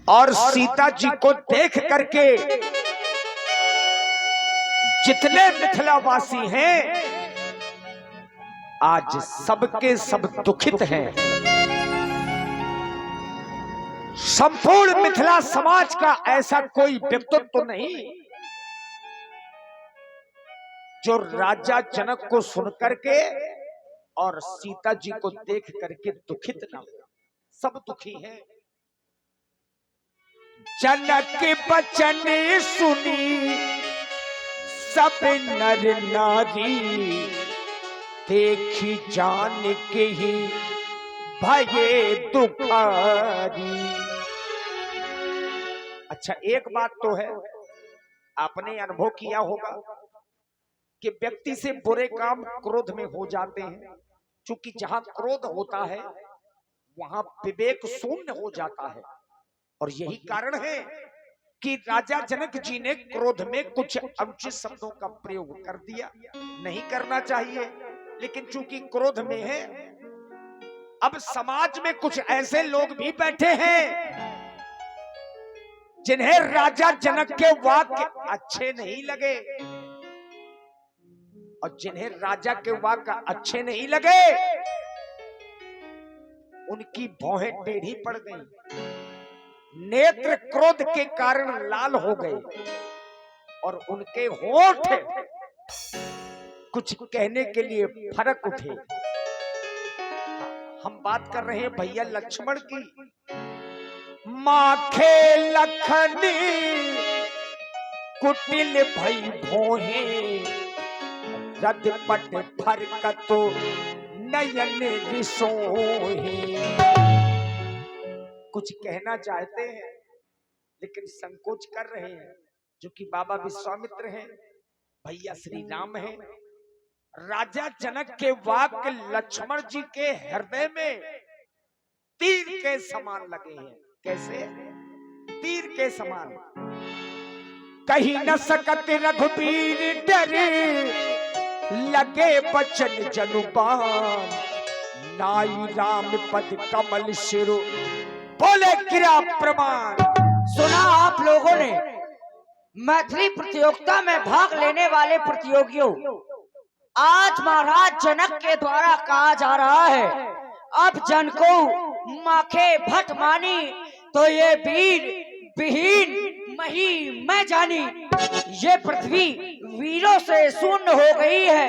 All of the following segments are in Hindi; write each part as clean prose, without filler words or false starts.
और सीता जी को देख करके जितने मिथिलावासी हैं आज सबके सब दुखित हैं। संपूर्ण मिथिला समाज का ऐसा कोई व्यक्तित्व तो नहीं जो राजा जनक को सुनकर के और सीता जी को देख करके दुखित ना हो। सब दुखी हैं। जनक के बचन सुनी सब नर नारी, देखी जान के ही भये दुखारी। अच्छा, एक बात तो है, आपने अनुभव किया होगा कि व्यक्ति से बुरे काम क्रोध में हो जाते हैं। क्योंकि जहां क्रोध होता है वहां विवेक शून्य हो जाता है। और यही कारण है कि राजा जनक जी ने क्रोध में कुछ अनुचित शब्दों का प्रयोग कर दिया। नहीं करना चाहिए, लेकिन चूंकि क्रोध में है। अब समाज में कुछ ऐसे लोग भी बैठे हैं जिन्हें राजा जनक के वाक्य अच्छे नहीं लगे, और जिन्हें राजा के वाक्य अच्छे नहीं लगे उनकी भौहें टेढ़ी पड़ गई, नेत्र क्रोध के कारण लाल हो गए और उनके होंठ कुछ कहने के लिए फरक उठे। हम बात कर रहे हैं भैया लक्ष्मण की। माखे लखनी कुटिल भई भोहे, रदपट फरकतो नयन रिसोहे। कुछ कहना चाहते हैं लेकिन संकोच कर रहे हैं। जो कि बाबा विश्वामित्र हैं, भैया श्री राम हैं। राजा जनक के वाक्य लक्ष्मण जी के हृदय में तीर के समान लगे हैं। कैसे? तीर के समान। कहीं न सकत रघुबीर डरे, लगे बचन जनुबान, नाई राम पद कमल शिरो, बोले गिरा प्रमाण। सुना आप लोगों ने मैथिली प्रतियोगिता में भाग लेने वाले प्रतियोगियों, आज महाराज जनक के द्वारा कहा जा रहा है अब जन को माखे भट मानी, तो ये वीर विहीन मही मैं जानी। ये पृथ्वी वीरों से शून्य हो गई है।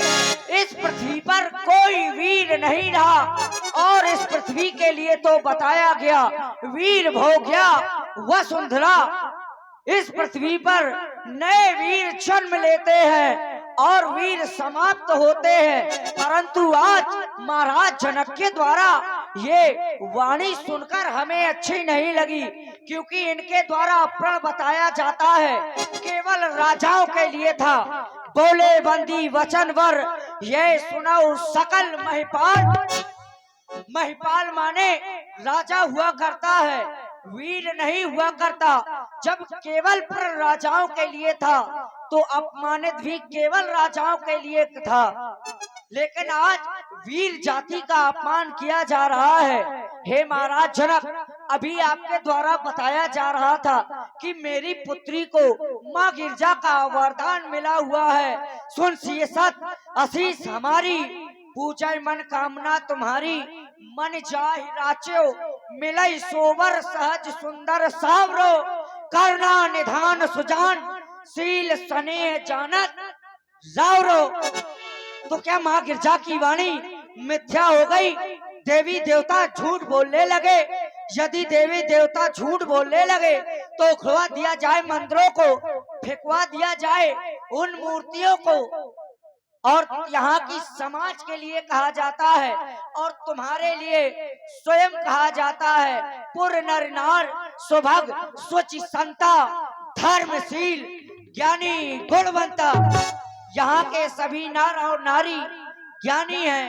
इस पृथ्वी पर कोई वीर नहीं रहा और इस पृथ्वी के लिए तो बताया गया वीर भोग्या वसुंधरा। इस पृथ्वी पर नए वीर जन्म लेते हैं और वीर समाप्त होते हैं, परंतु आज महाराज जनक के द्वारा ये वाणी सुनकर हमें अच्छी नहीं लगी। क्योंकि इनके द्वारा प्रण बताया जाता है केवल राजाओं के लिए था। बोले बंदी वचन वर, ये सुनाओ सकल महिपाल। महिपाल माने राजा हुआ करता है, वीर नहीं हुआ करता। जब केवल प्रण राजाओं के लिए था तो अपमानित भी केवल राजाओं के लिए था, लेकिन आज वीर जाति का अपमान किया जा रहा है। हे महाराज जनक, अभी आपके द्वारा बताया जा रहा था कि मेरी पुत्री को माँ गिरजा का वरदान मिला हुआ है। सुन सिए सत आशीष हमारी, पूजा मन कामना तुम्हारी, मन जाहि राच्यो मिलई सोवर सहज सुंदर सावरो, करुणा निधान सुजान शील स्नेह जानत जावरो। तो क्या माँ गिरजा की वाणी मिथ्या हो गई? देवी देवता झूठ बोलने लगे। यदि देवी देवता झूठ बोलने लगे तो उखड़वा दिया जाए मंदिरों को, फेंकवा दिया जाए उन मूर्तियों को। और यहाँ की समाज के लिए कहा जाता है और तुम्हारे लिए स्वयं कहा जाता है पुर नर नार सौभाग स्वच्छ संता धर्मशील ज्ञानी गुणवंता। यहाँ के सभी नर और नारी ज्ञानी हैं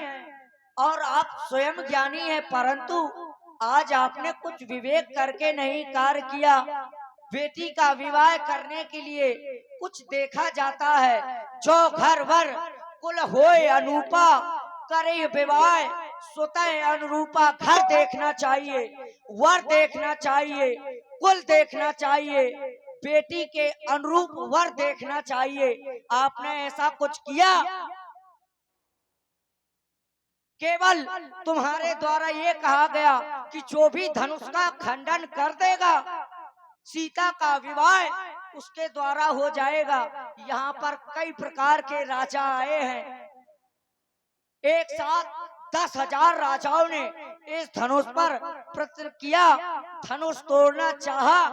और आप स्वयं ज्ञानी हैं, परंतु आज आपने कुछ विवेक करके नहीं कार्य किया। बेटी का विवाह करने के लिए कुछ देखा जाता है, जो घर भर कुल होए अनूपा, करे विवाह सुतय अनुरूपा। घर देखना चाहिए, वर देखना चाहिए, कुल देखना चाहिए, बेटी के अनुरूप वर देखना चाहिए। आपने ऐसा कुछ किया? केवल तुम्हारे द्वारा ये कहा गया कि जो भी धनुष का खंडन कर देगा सीता का विवाह उसके द्वारा हो जाएगा। यहाँ पर कई प्रकार के राजा आए हैं, एक साथ 10,000 राजाओं ने इस धनुष पर प्रयत्न किया, धनुष तोड़ना चाहा।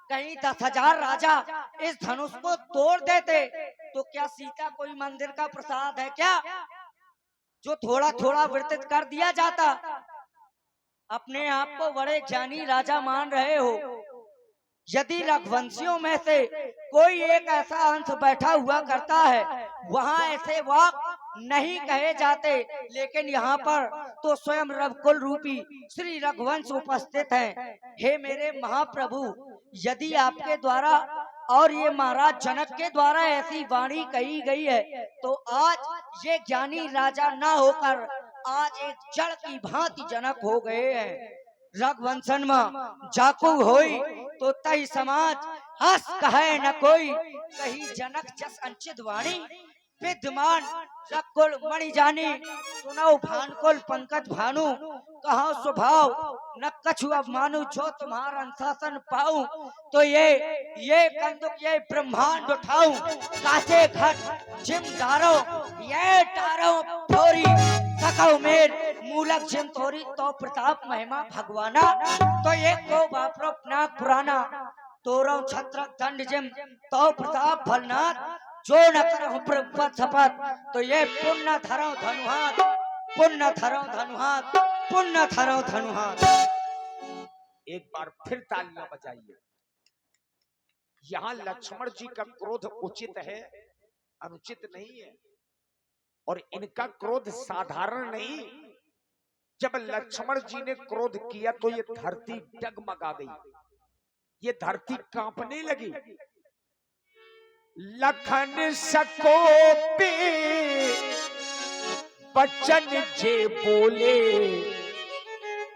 कहीं 10,000 राजा इस धनुष को तोड़ देते तो क्या सीता कोई मंदिर का प्रसाद है क्या, जो थोड़ा थोड़ा वितरित कर दिया जाता? अपने आप को बड़े ज्ञानी राजा मान रहे हो। यदि रघुवंशियों में से कोई एक ऐसा अंश बैठा हुआ करता है, वहाँ ऐसे वाक नहीं कहे जाते, लेकिन यहाँ पर तो स्वयं रघुकुल रूपी श्री रघुवंश उपस्थित हैं। हे मेरे महाप्रभु, यदि आपके द्वारा और ये महाराज जनक के द्वारा ऐसी वाणी कही गई है तो आज ये ज्ञानी राजा ना होकर आज एक जड़ की भांति जनक हो गए हैं। रघुवंशन में जाकू होई तो तई समाज हंस कहे न कोई, कही जनक जस अंचित वाणी विद्यमान रघुकुल मणि जानी, सुनो भानुकुल पंकज भानु, कहो स्वभाव न कछु अब मानु, जो तुम्हारा अनुशासन पाऊं तो ये कंदुक ये ब्रह्मांड उठाऊं, कासे घट जिम डारो ये डारो थोरी, सकौ मेर मूलक जिम थोरी, तो प्रताप महिमा भगवाना, तो ये को बापरो अपना पुराना, तोरो छत्र दंड जिम तो प्रताप भलनाथ, जो न करहु प्रपत शपथ, तो ये पुण्य धरो धनुहात, पुण्य धरो धनुहात, पुण्य धरो धनुहात। एक बार फिर तालियां बजाइए। यहाँ लक्ष्मण जी का क्रोध उचित है, अनुचित नहीं है, और इनका क्रोध साधारण नहीं। जब लक्ष्मण जी ने क्रोध किया तो ये धरती डगमगा गई, ये धरती कांपने लगी। लखन सकोपे बचन जे बोले,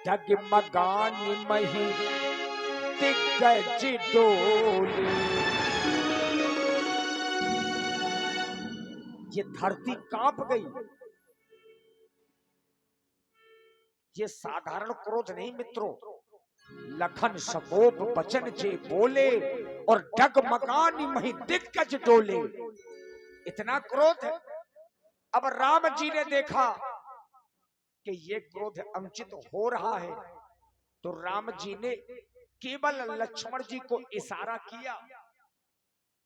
डगमगान मही दिग्गज डोले। ये धरती कांप गई। ये साधारण क्रोध नहीं मित्रों, लखन सकोप बचन जे बोले और डगमगानी मही दिग्गज डोले, इतना क्रोध है। अब राम जी ने देखा कि ये क्रोध अनुचित हो रहा है, तो राम जी ने केवल लक्ष्मण जी को इशारा किया,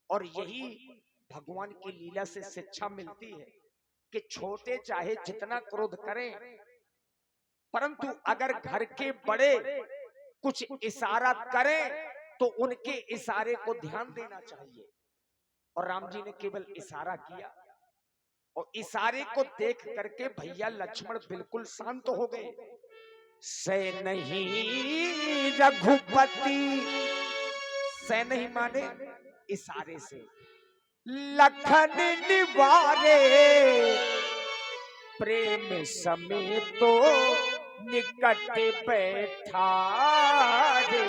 और यही भगवान की लीला से शिक्षा मिलती है कि छोटे चाहे जितना क्रोध करें, परंतु अगर घर के बड़े कुछ इशारा करें तो उनके इशारे को ध्यान देना चाहिए। और राम जी ने केवल इशारा किया, और इशारे को देख करके भैया लक्ष्मण बिल्कुल शांत हो गए। से नहीं रघुपति, से नहीं माने इशारे से, लखन निवारे प्रेम समेत तो निकट बैठा रे।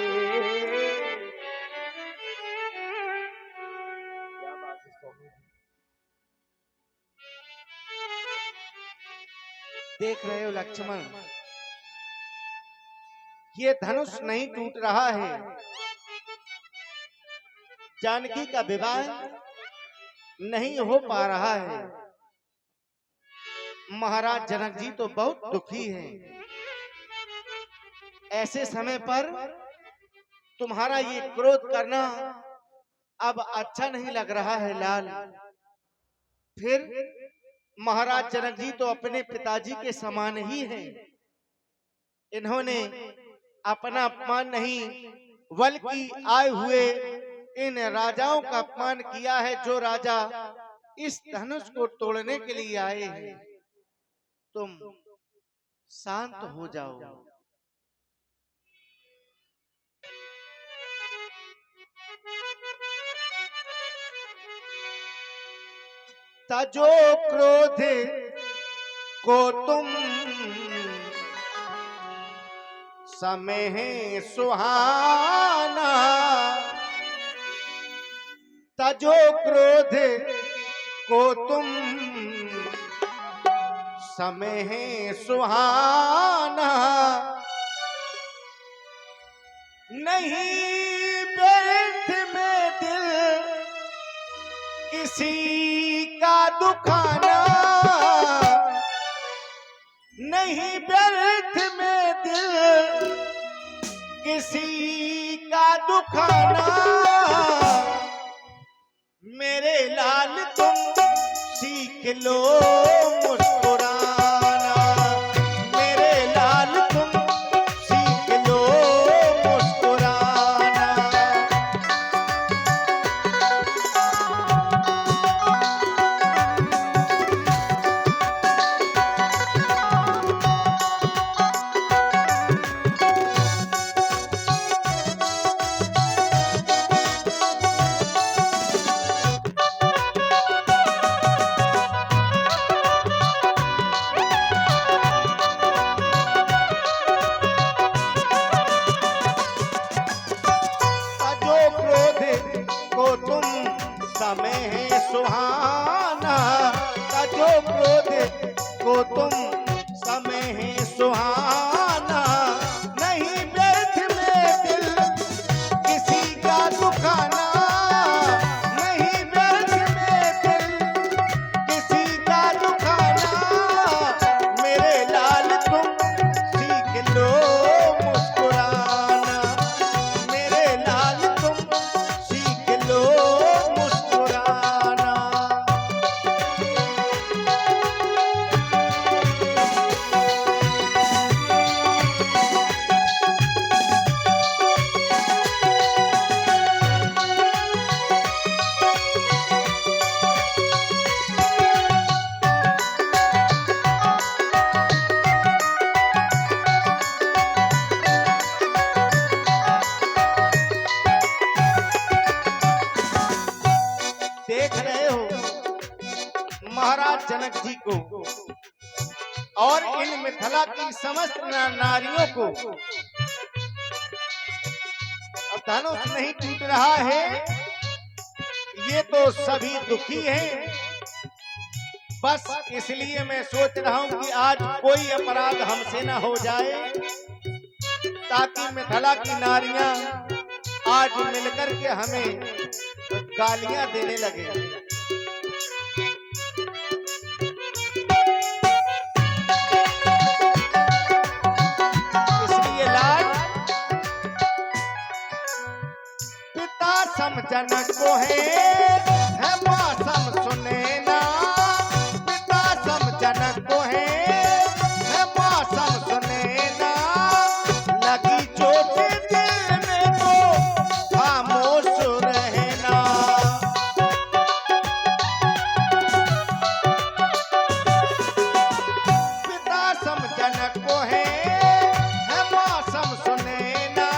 क्या बात है स्वामी जी? देख रहे हो लक्ष्मण, ये धनुष नहीं टूट रहा है, जानकी का विवाह नहीं हो पा रहा है। महाराज जनक जी तो बहुत दुखी हैं। ऐसे समय पर तुम्हारा ये क्रोध करना अब अच्छा नहीं लग रहा है लाल। फिर महाराज जनक जी तो अपने पिताजी के समान ही हैं। इन्होंने अपना अपमान नहीं बल्कि आए हुए इन राजाओं का अपमान किया है, जो राजा इस धनुष को तोड़ने के लिए आए हैं। तुम शांत हो जाओ। तजो क्रोध को तुम समय सुहाना, तजो क्रोध को तुम समय है सुहाना, नहीं व्यर्थ में दिल किसी का दुखाना, नहीं व्यर्थ में दिल किसी का दुखाना। मेरे लाल तुम सीख लो मुस्कुराना, मेरे लाल तुम सीख लो मुस्कुराना। समय है सुहाना, तजो क्रोध को तुम समय है सुहाना, नहीं व्यर्थ में दिल किसी का दुखाना, नहीं व्यर्थ में दिल किसी का दुखाना। मेरे लाल तुम सीख लो मुस्कुराना, मेरे लाल तुम सीख लो मुस्कुराना। देख रहे हो महाराज जनक जी को और इन मिथिला की समस्त नारियों को अब धनुष नहीं टूट रहा है, ये तो सभी दुखी हैं। बस इसलिए मैं सोच रहा हूं कि आज कोई अपराध हमसे ना हो जाए, ताकि मिथिला की नारियां आज मिलकर के हमें गालियां देने लगे। इसलिए लाल पिता सम जनक को है मां सम सुने ना, पिता सम जनक को है मां सम सुने ना। लगी चोट दिल में तो खामोश रहना, पिता सम जनक को है मां सम सुने ना।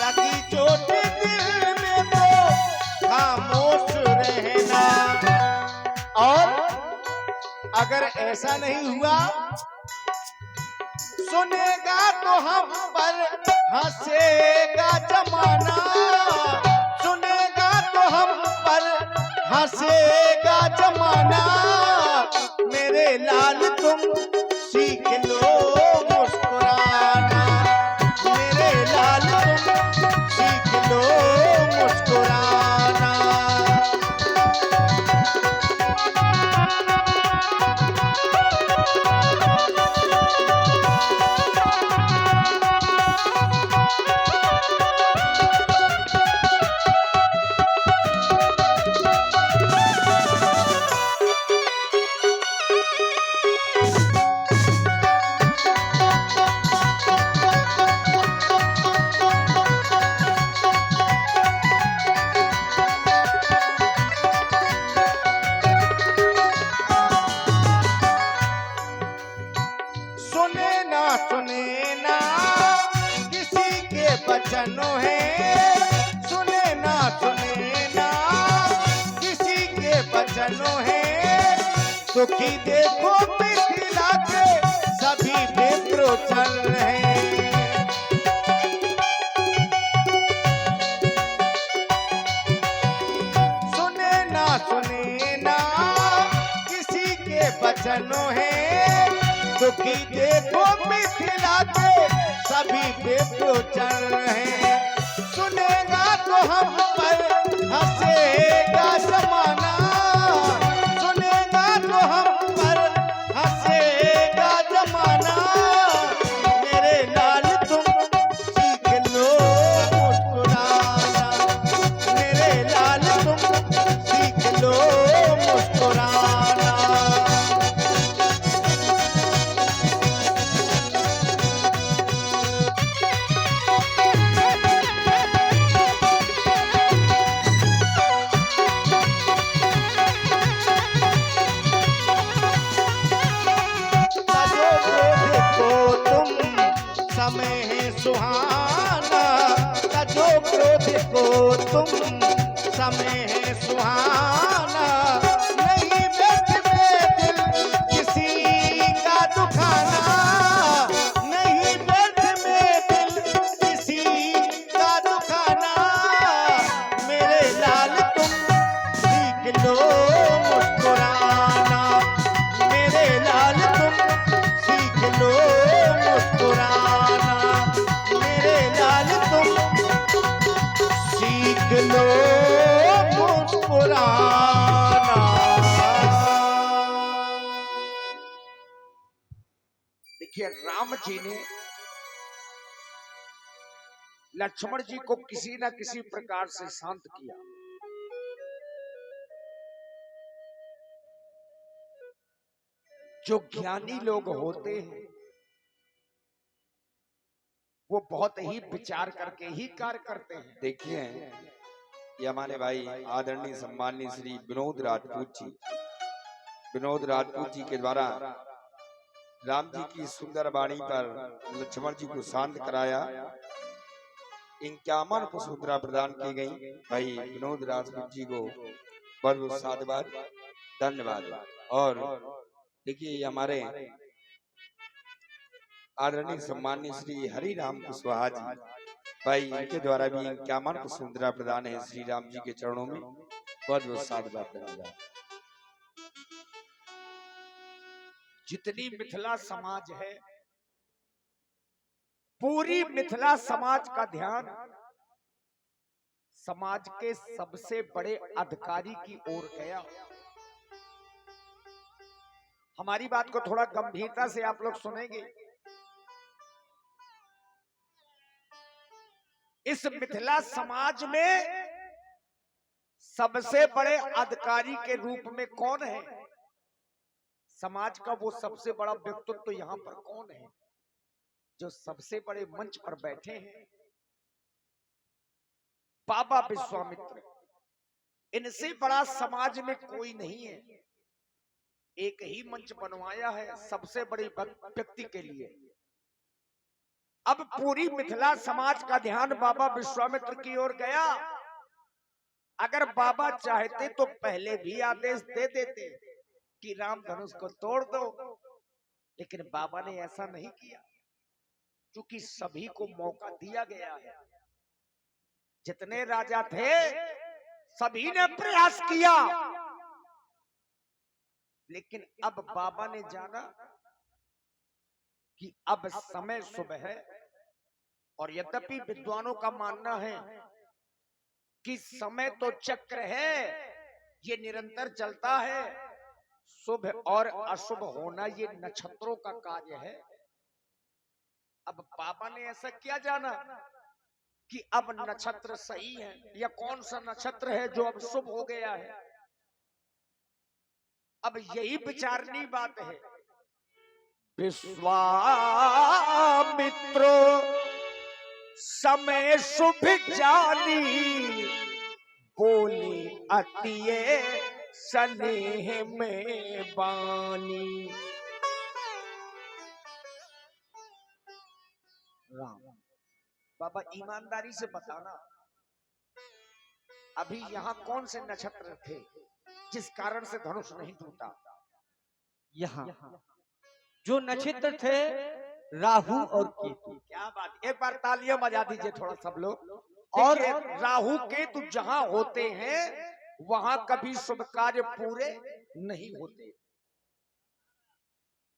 लगी चोट दिल में तो खामोश रहना। और अगर ऐसा नहीं हुआ, सुनेगा तो हम पर हंसेगा जमाना, सुनेगा तो हम पर हंसेगा जमाना। मेरे लाल तुम सीख लो मुस्कुराना, मेरे लाल तुम सीख लो मुस्कुराना। सुने ना किसी के बचनों है, सुने ना किसी के बचनों है। सुखी देखो मिथिला के सभी विप्रो चल रहे हैं। क्रोध को तुम समय है सुहाना, नहीं व्यर्थ में दिल किसी का दुखाना, नहीं व्यर्थ में दिल किसी का दुखाना। मेरे लाल तुम सीख लो मुस्कुराना, मेरे लाल तुम सीख लो मुस्कुराना, मेरे लाल तुम सीख लो मुस्कुराना। देखिए राम जी ने लक्ष्मण जी को किसी न किसी प्रकार से शांत किया। जो ज्ञानी लोग होते हैं वो बहुत ही विचार करके ही कार्य करते हैं। देखिए ये हमारे भाई आदरणीय सम्माननीय श्री विनोद राजपूत जी, विनोद राजपूत जी के द्वारा राम जी की सुंदर वाणी पर लक्ष्मण जी को शांत कराया। 51 पुष्पमुद्रा प्रदान की गई। भाई विनोद राजपूत जी को बहुत बहुत साधुवाद, धन्यवाद। और देखिए ये हमारे आदरणीय सम्माननीय श्री हरि राम कुशवाहा जी, भाई इनके द्वारा भी 51 पुष्पमुद्रा प्रदान है श्री राम जी के चरणों में। बहुत बहुत साधुवाद, धन्यवाद। जितनी मिथिला समाज है, पूरी मिथिला समाज का ध्यान समाज के सबसे बड़े अधिकारी की ओर गया। हमारी बात को थोड़ा गंभीरता से आप लोग सुनेंगे। इस मिथिला समाज में सबसे बड़े अधिकारी के रूप में कौन है? समाज का वो सबसे बड़ा व्यक्तित्व तो यहां पर कौन है जो सबसे बड़े मंच पर बैठे हैं? बाबा विश्वामित्र। इनसे बड़ा समाज में कोई नहीं है। एक ही मंच बनवाया है सबसे बड़े व्यक्ति के लिए। अब पूरी मिथिला समाज का ध्यान बाबा विश्वामित्र की ओर गया। अगर बाबा चाहते तो पहले भी आदेश दे देते कि राम धनुष को तोड़ दो, लेकिन बाबा ने ऐसा नहीं किया क्योंकि सभी को मौका दिया गया है। जितने राजा थे सभी ने प्रयास किया, लेकिन अब बाबा ने जाना कि अब समय शुभ है। और यद्यपि विद्वानों का मानना है कि समय तो चक्र है, ये निरंतर चलता है। शुभ और अशुभ होना ये नक्षत्रों का कार्य है। अब बाबा ने ऐसा क्या जाना कि अब नक्षत्र सही है, या कौन सा नक्षत्र है जो अब शुभ हो गया है। अब यही विचारनी बात है। विश्वामित्रो समय शुभ जानी, बोले अतिये स्नेह में बानी। राम बाबा ईमानदारी से बताना, अभी यहाँ कौन से नक्षत्र थे जिस कारण से धनुष नहीं टूटा? यहाँ जो नक्षत्र थे राहु और केतु। क्या बात, एक बार तालियां बजा दीजिए थोड़ा सब लोग। और राहु केतु जहां होते हैं वहां कभी शुभ कार्य पूरे नहीं होते।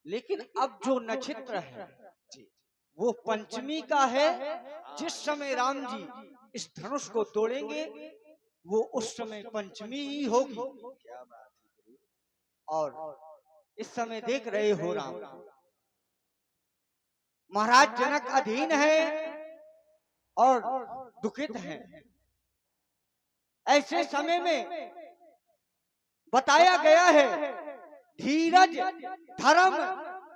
लेकिन अब जो नक्षत्र है वो पंचमी का है। जिस समय राम जी इस धनुष को तोड़ेंगे वो उस समय पंचमी ही होगी। और इस समय देख रहे हो राम, महाराज जनक अधीन है और दुखित हैं। ऐसे समय में बताया गया है धीरज, धर्म,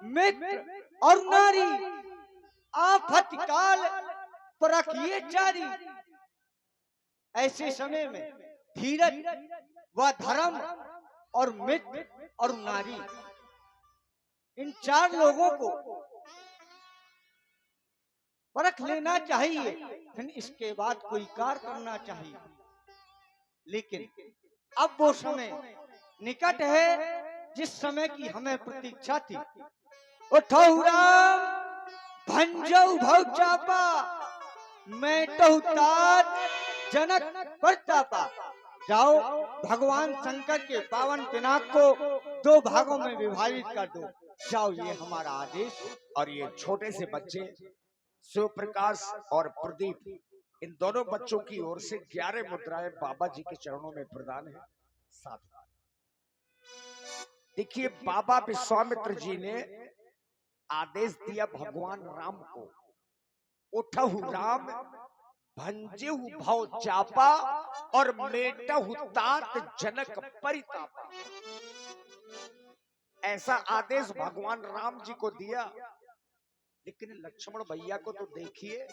मित्र और नारी आफत काल परखिए चारी। ऐसे समय में धीरज व धर्म और मित्र और नारी, इन चार लोगों को परख लेना चाहिए, फिर इसके बाद कोई कार्य करना चाहिए। लेकिन अब वो समय निकट है जिस समय की हमें प्रतीक्षा थी। उठो राम भंजऊ भव चापा, मैं तो तात जनक प्रतापा। जाओ भगवान शंकर के पावन पिनाक को 2 भागों में विभाजित कर दो। जाओ, ये हमारा आदेश है। और ये छोटे से बच्चे शिव प्रकाश और प्रदीप, इन दोनों बच्चों की ओर से 11 मुद्राएं बाबा जी के चरणों में प्रदान है। साथ देखिए, बाबा विश्वामित्र जी ने आदेश दिया भगवान राम को, उठहु राम भंजेहु भव चापा और मेटहु तात जनक परितापा। ऐसा आदेश भगवान राम जी को दिया। लेकिन लक्ष्मण भैया को तो देखिए,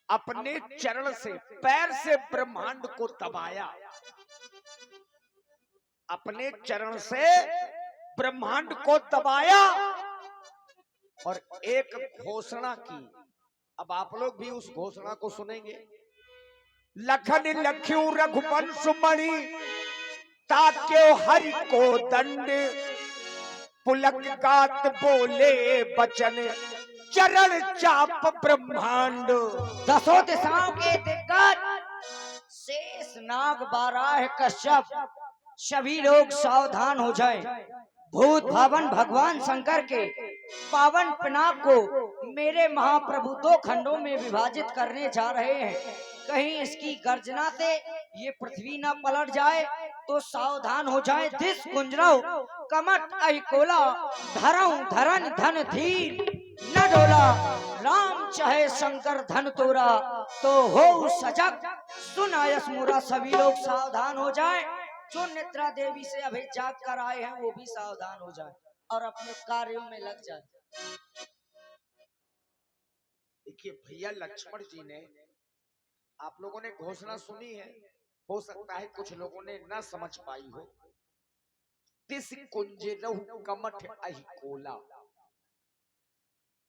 अपने चरण से, पैर से ब्रह्मांड को दबाया, अपने चरण से ब्रह्मांड को दबाया और एक घोषणा की। अब आप लोग भी उस घोषणा को सुनेंगे। लखन लख्यू रघुवंश मणि, ताक्यो हरि को दंड, पुलक गात बोले बचन, चरण चाप ब्रह्मांड। 10 दिशाओं के दिग्गज शेष नाग बाराह कश्यप, सभी लोग सावधान हो जाएं। भूत भावन भगवान शंकर के पावन पिनाक को मेरे महाप्रभु 2 खंडों में विभाजित करने जा रहे हैं। कहीं इसकी गर्जना से ये पृथ्वी न पलट जाए तो सावधान हो जाए। दिस कुंजरव कमट अहिकोला, धरऊ धरन धन धीर न डोला, राम चाहे शंकर धन तोरा, तो हो सजग सुन आयस मोरा। सभी लोग सावधान हो जाए। जो निद्रा देवी से अभी जाग कर आए हैं वो भी सावधान हो जाए और अपने कार्यों में लग जाए। देखिए भैया, लक्ष्मण जी ने, आप लोगों ने घोषणा सुनी है, हो सकता है कुछ लोगों ने न समझ पाई हो। तिस कुंजरहु कमठ अहिकोला।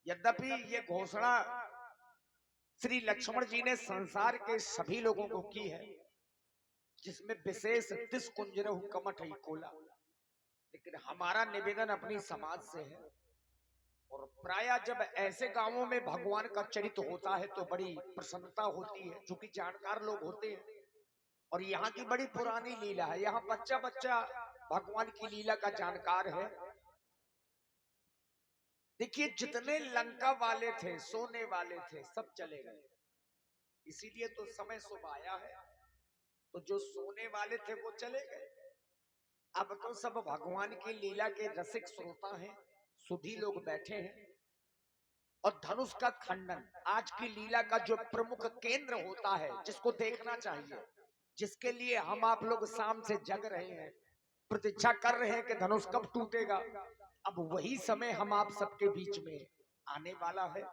यद्यपि ये घोषणा श्री लक्ष्मण जी ने संसार के सभी लोगों को की है, जिसमें विशेष तिस कुंजरहु कमठ अहिकोला, लेकिन हमारा निवेदन अपनी समाज से है। और प्राय जब ऐसे गांवों में भगवान का चरित्र होता है तो बड़ी प्रसन्नता होती है, क्योंकि जानकार लोग होते हैं। और यहाँ की बड़ी पुरानी लीला है, यहाँ बच्चा बच्चा भगवान की लीला का जानकार है। देखिए, जितने लंका वाले थे, सोने वाले थे, सब चले गए। इसीलिए तो समय शुभ आया है। तो जो सोने वाले थे वो चले गए। अब तो सब भगवान की लीला के रसिक श्रोता हैं, सुधी लोग बैठे हैं। और धनुष का खंडन आज की लीला का जो प्रमुख केंद्र होता है, जिसको देखना चाहिए, जिसके लिए हम आप लोग शाम से जग रहे हैं, प्रतीक्षा कर रहे हैं कि धनुष कब टूटेगा। अब वही समय हम आप सबके बीच में आने वाला है।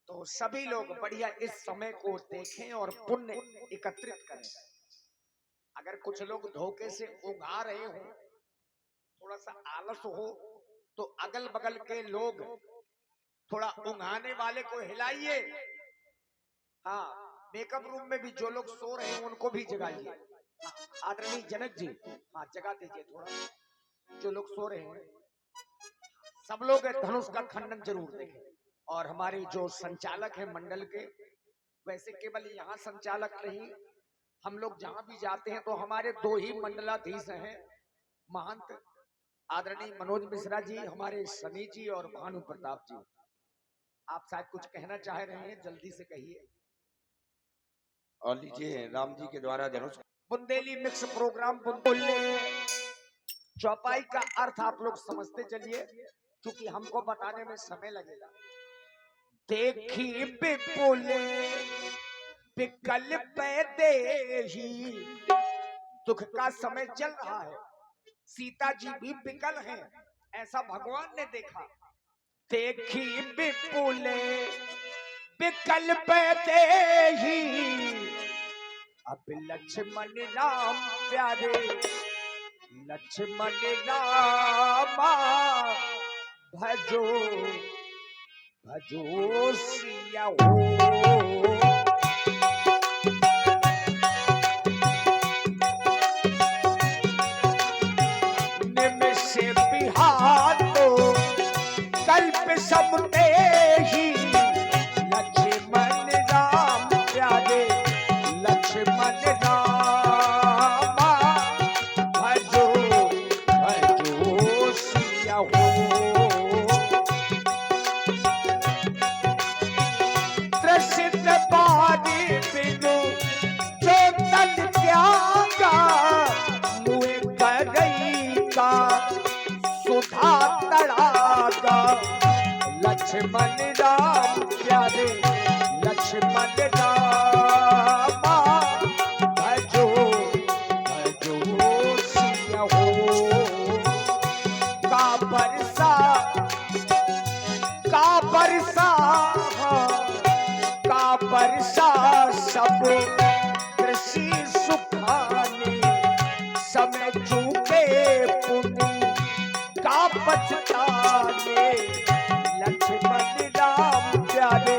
तो सभी लोग बढ़िया इस समय को देखें और पुण्य एकत्रित करें। अगर कुछ लोग धोखे से उंघा रहे हो, थोड़ा सा आलस हो, तो अगल बगल के लोग थोड़ा उंघाने वाले को हिलाइए। हाँ, मेकअप रूम में भी जो लोग सो रहे हैं उनको भी जगाइए। आदरणीय जनक जी, हाँ जगा दीजिए थोड़ा जो लोग सो रहे हैं। सब लोग धनुष का खंडन जरूर देखें। और हमारे जो संचालक हैं मंडल के, वैसे केवल यहाँ संचालक नहीं, हम लोग जहां भी जाते हैं तो हमारे 2 ही मंडलाधीश हैं, महंत आदरणीय मनोज मिश्रा जी, हमारे सनी जी और भानु प्रताप जी। आप शायद कुछ कहना चाह रहे हैं, जल्दी से कहिए। और लीजिए राम जी के द्वारा धनुष। बुंदेली मिक्स प्रोग्राम बुंदेली चौपाई का अर्थ आप लोग समझते चलिए, क्योंकि हमको बताने में समय लगेगा। देखी विपुले विकल्प देही, दुख का समय चल रहा है, सीता जी भी विकल हैं, ऐसा भगवान ने देखा। देखी विपुले विकल्प देही, अब लक्ष्मण राम प्यारे, लक्ष्मण रामा भजो भजो सिया हो। निमिष बिहातो कल्प समते ही लक्ष्मण राम प्यारे लक्ष्मण रामा भजो भजो सिया हो। त्रसित बारी बिनु जो तन त्यागा मुए करई का सुधा तड़ागा लक्ष्मण राम प्यारे लक्ष्मण रामा भजो भजो सिया हो। का बरसा सब कृषि सुखाने समय चूके पुण्य का पछताने लक्ष्मण राम प्यारे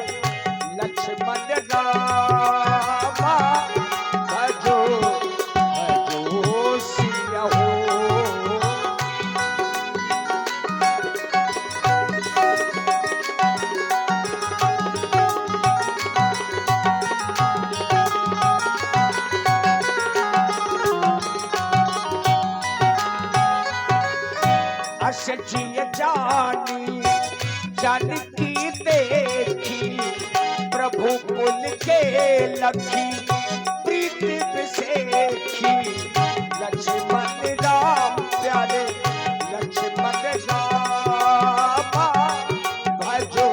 लक्ष्मण रामा भजो भजो सिया हो। जिय जानी जानकी देखी प्रभु कुल के लखी प्रीति बिसेखी लक्ष्मण राम प्यारे लक्ष्मण रामा भजो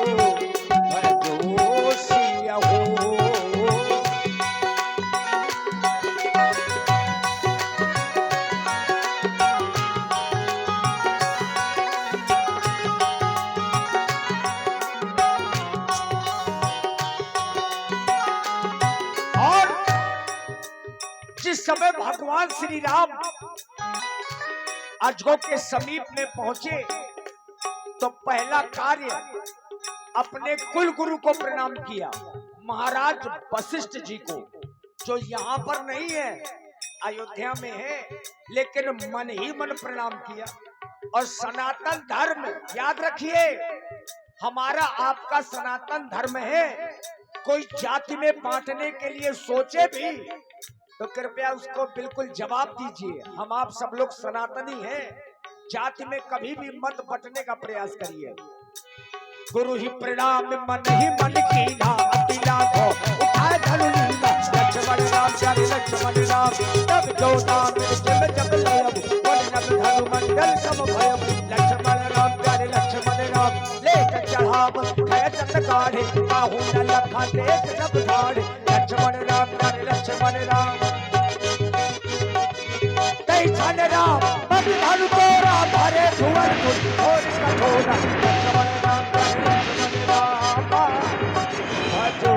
भजो सिया हो। जिस समय भगवान श्री राम अजगो के समीप में पहुंचे तो पहला कार्य अपने कुल गुरु को प्रणाम किया, महाराज वशिष्ठ जी को, जो यहाँ पर नहीं है, अयोध्या में है, लेकिन मन ही मन प्रणाम किया। और सनातन धर्म याद रखिए, हमारा आपका सनातन धर्म है। कोई जाति में बांटने के लिए सोचे भी तो कृपया उसको बिल्कुल जवाब दीजिए, हम आप सब लोग सनातनी हैं, जाति में कभी भी मत बंटने का प्रयास करिए। गुरु ही प्रणाम मन ही मन की ना अति लाखों उठाए धनु लीला लक्ष्मण राम प्यारे लक्ष्मण राम तब जो नाम जब जब लयब बोल नभ धनु मंडल सम भयब लक्ष्मण राम प्यारे लक्ष्मण राम लेकर चढ़ाव खय चत काढ़े बाहु न लखा देख सब ठाढ़े लक्ष्मण राम प्यारे लक्ष्मण राम तै छन राम बद धनु तोरा भरे धुवर और कठोरा लक्ष्मण राम प्यारे लक्ष्मण राम भजो